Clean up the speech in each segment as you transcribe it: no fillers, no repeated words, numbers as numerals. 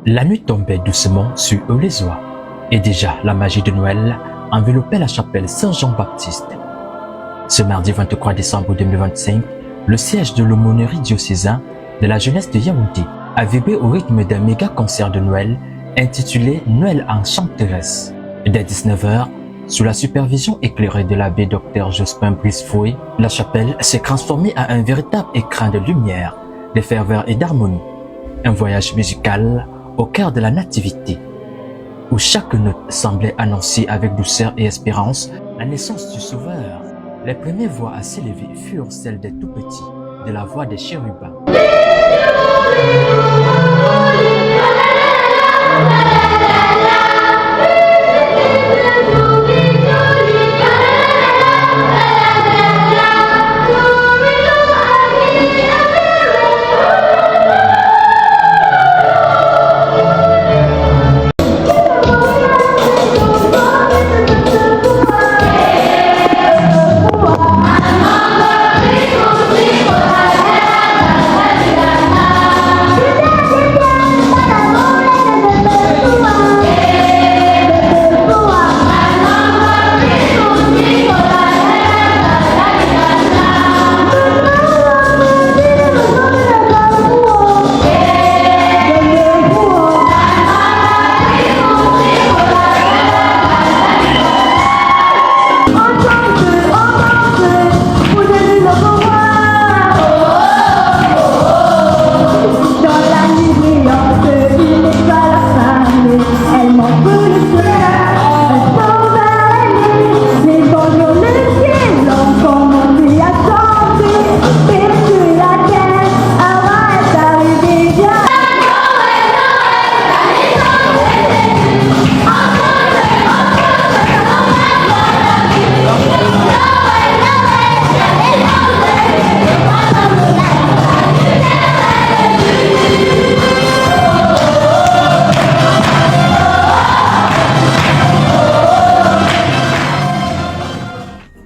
La nuit tombait doucement sur Eulézois, et déjà la magie de Noël enveloppait la chapelle Saint-Jean-Baptiste. Ce mardi 23 décembre 2025, le siège de l'aumônerie diocésain de la jeunesse de Yaoundé a vibré au rythme d'un méga concert de Noël intitulé Noël Enchanteresse. Dès 19h, sous la supervision éclairée de l'abbé Dr Jospin Brisefouet, la chapelle s'est transformée en un véritable écran de lumière, de ferveur et d'harmonie. Un voyage musical au cœur de la nativité, où chaque note semblait annoncer avec douceur et espérance la naissance du Sauveur. Les premières voix à s'élever furent celles des tout-petits, de la voix des chérubins.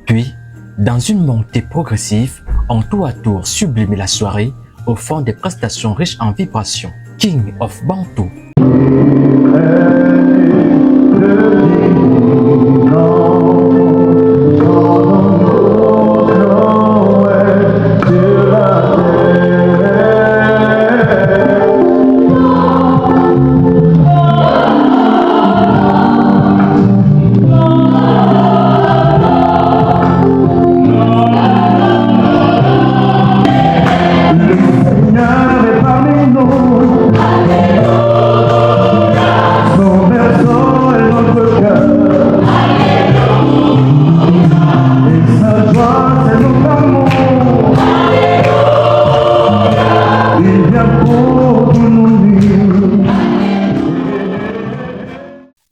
Puis, dans une montée progressive, on tour à tour sublimé la soirée au fond des prestations riches en vibrations. King of Bantou.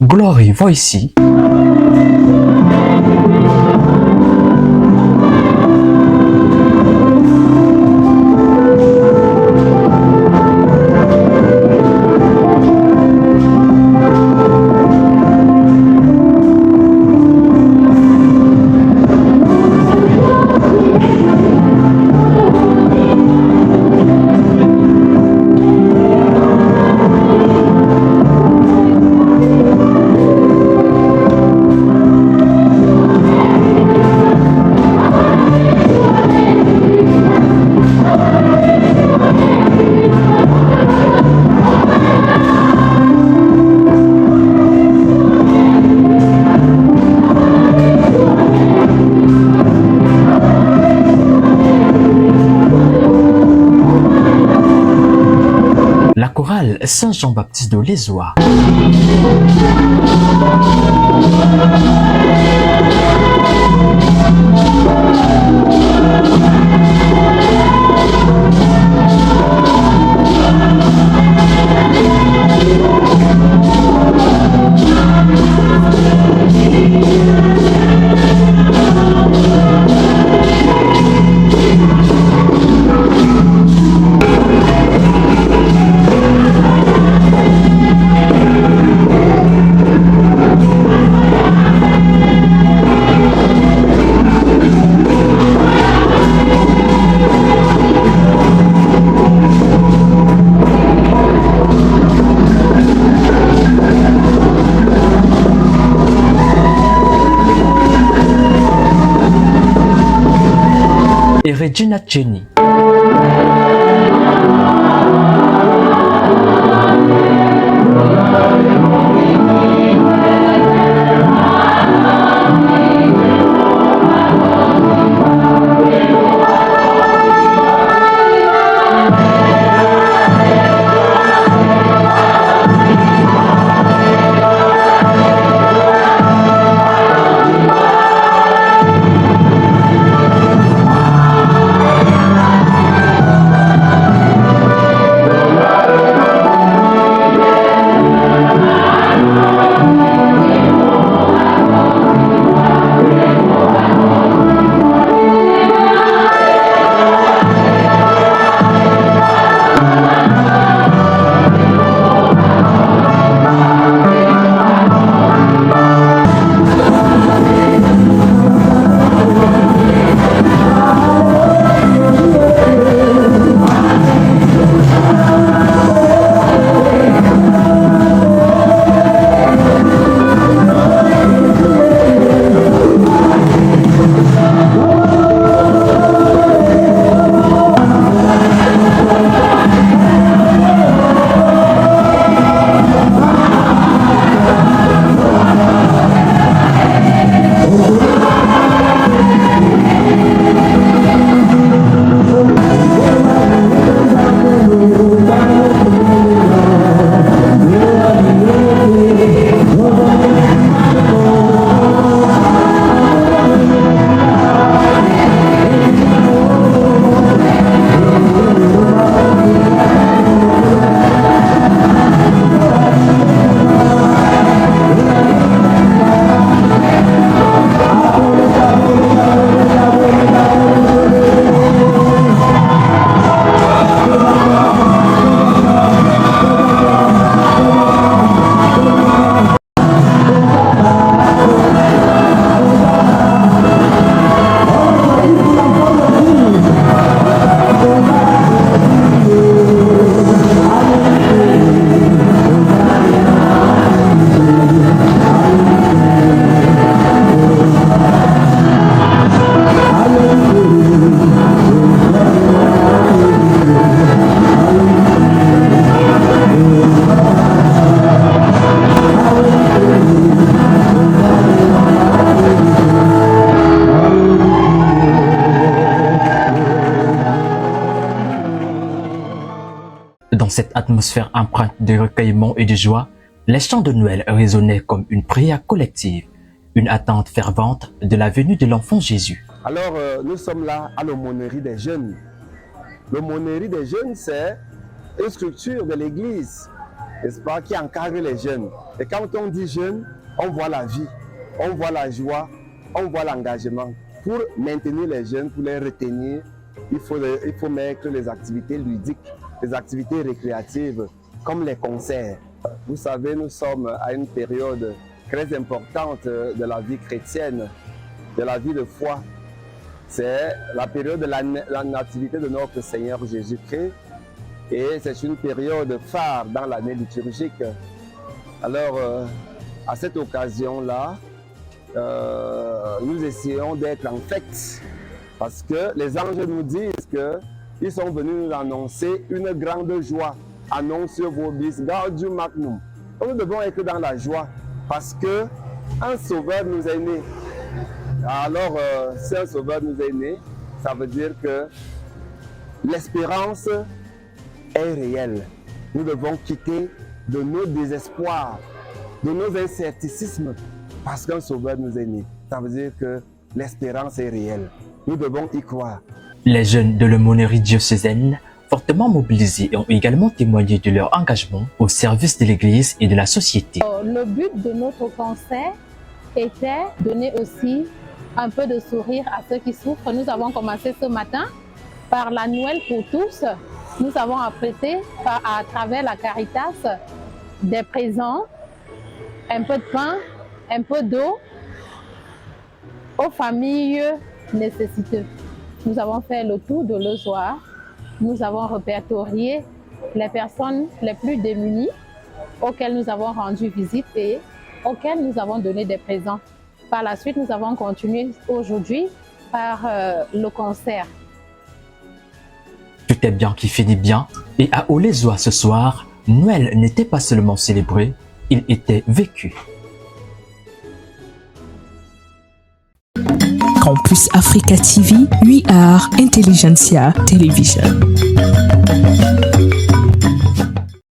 Glory Voici. La chorale Saint-Jean-Baptiste de Eulézois. Regina Cheney. Dans cette atmosphère empreinte de recueillement et de joie, les chants de Noël résonnaient comme une prière collective, une attente fervente de la venue de l'enfant Jésus. Alors, nous sommes là à l'aumônerie des jeunes. L'aumônerie des jeunes, c'est une structure de l'Église, n'est-ce pas, qui encadre les jeunes. Et quand on dit jeunes, on voit la vie, on voit la joie, on voit l'engagement. Pour maintenir les jeunes, pour les retenir, il faut mettre les activités ludiques, les activités récréatives, comme les concerts. Vous savez, nous sommes à une période très importante de la vie chrétienne, de la vie de foi. C'est la période de la nativité de notre Seigneur Jésus-Christ et c'est une période phare dans l'année liturgique. Alors, à cette occasion-là, nous essayons d'être en fête parce que les anges nous disent qu'ils sont venus nous annoncer une grande joie. Annonce vobis gaudium magnum. Nous devons être dans la joie parce que un sauveur nous est né. Alors, si un sauveur nous est né, ça veut dire que l'espérance est réelle. Nous devons quitter de nos désespoirs, de nos incerticides, parce qu'un sauveur nous est né. Ça veut dire que l'espérance est réelle. Nous devons y croire. Les jeunes de l'aumônerie diocésaine, fortement mobilisés, ont également témoigné de leur engagement au service de l'Église et de la société. Le but de notre concert était de donner aussi un peu de sourire à ceux qui souffrent. Nous avons commencé ce matin par la Noël pour tous. Nous avons apprêté à travers la Caritas des présents, un peu de pain, un peu d'eau aux familles nécessiteuses. Nous avons fait le tour de l'Ozoir. Nous avons répertorié les personnes les plus démunies auxquelles nous avons rendu visite et auxquelles nous avons donné des présents. Par la suite, nous avons continué aujourd'hui par le concert. était bien qui finit bien. Et à Olezoa ce soir, Noël n'était pas seulement célébré, il était vécu. Campus Africa TV, 8 Art Intelligentsia Television.